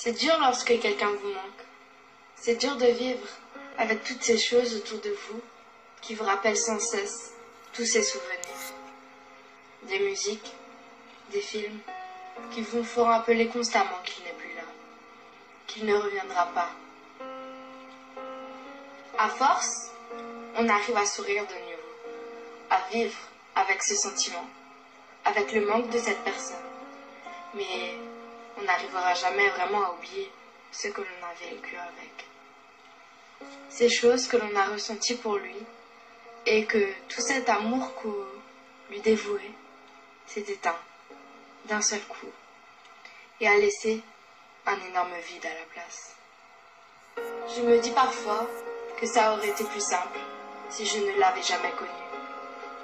C'est dur lorsque quelqu'un vous manque. C'est dur de vivre avec toutes ces choses autour de vous qui vous rappellent sans cesse tous ces souvenirs. Des musiques, des films qui vous font rappeler constamment qu'il n'est plus là, qu'il ne reviendra pas. À force, on arrive à sourire de nouveau, à vivre avec ce sentiment, avec le manque de cette personne. Mais on n'arrivera jamais vraiment à oublier ce que l'on a vécu avec. Ces choses que l'on a ressenties pour lui et que tout cet amour qu'on lui dévouait s'est éteint d'un seul coup et a laissé un énorme vide à la place. Je me dis parfois que ça aurait été plus simple si je ne l'avais jamais connu.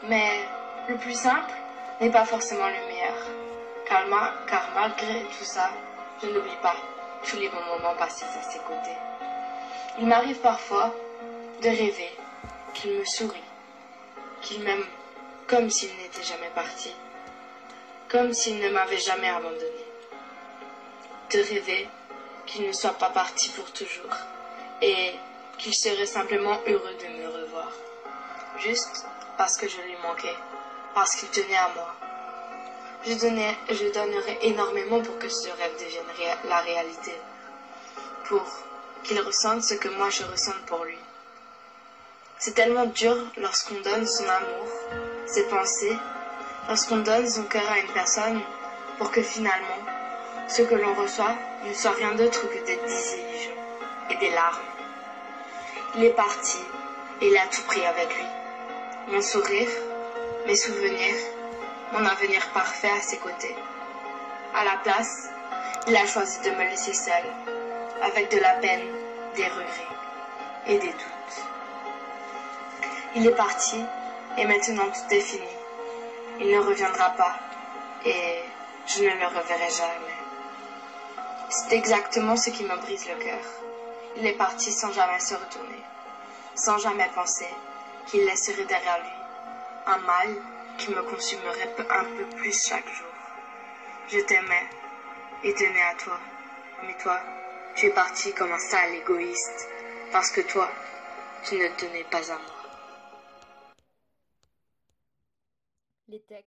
Mais le plus simple n'est pas forcément le meilleur, car malgré tout ça, je n'oublie pas tous les bons moments passés à ses côtés. Il m'arrive parfois de rêver qu'il me sourit, qu'il m'aime comme s'il n'était jamais parti, comme s'il ne m'avait jamais abandonné. De rêver qu'il ne soit pas parti pour toujours et qu'il serait simplement heureux de me revoir, juste parce que je lui manquais, parce qu'il tenait à moi. Je donnerais énormément pour que ce rêve devienne la réalité, pour qu'il ressente ce que moi je ressens pour lui. C'est tellement dur lorsqu'on donne son amour, ses pensées, lorsqu'on donne son cœur à une personne pour que finalement, ce que l'on reçoit ne soit rien d'autre que des désillusions et des larmes. Il est parti et il a tout pris avec lui. Mon sourire, mes souvenirs, mon avenir parfait à ses côtés. À la place, il a choisi de me laisser seule, avec de la peine, des regrets et des doutes. Il est parti et maintenant tout est fini. Il ne reviendra pas et je ne le reverrai jamais. C'est exactement ce qui me brise le cœur. Il est parti sans jamais se retourner, sans jamais penser qu'il laisserait derrière lui un mal qui me consumerait un peu plus chaque jour. Je t'aimais et tenais à toi, mais toi, tu es parti comme un sale égoïste, parce que toi, tu ne tenais pas à moi. Les textes.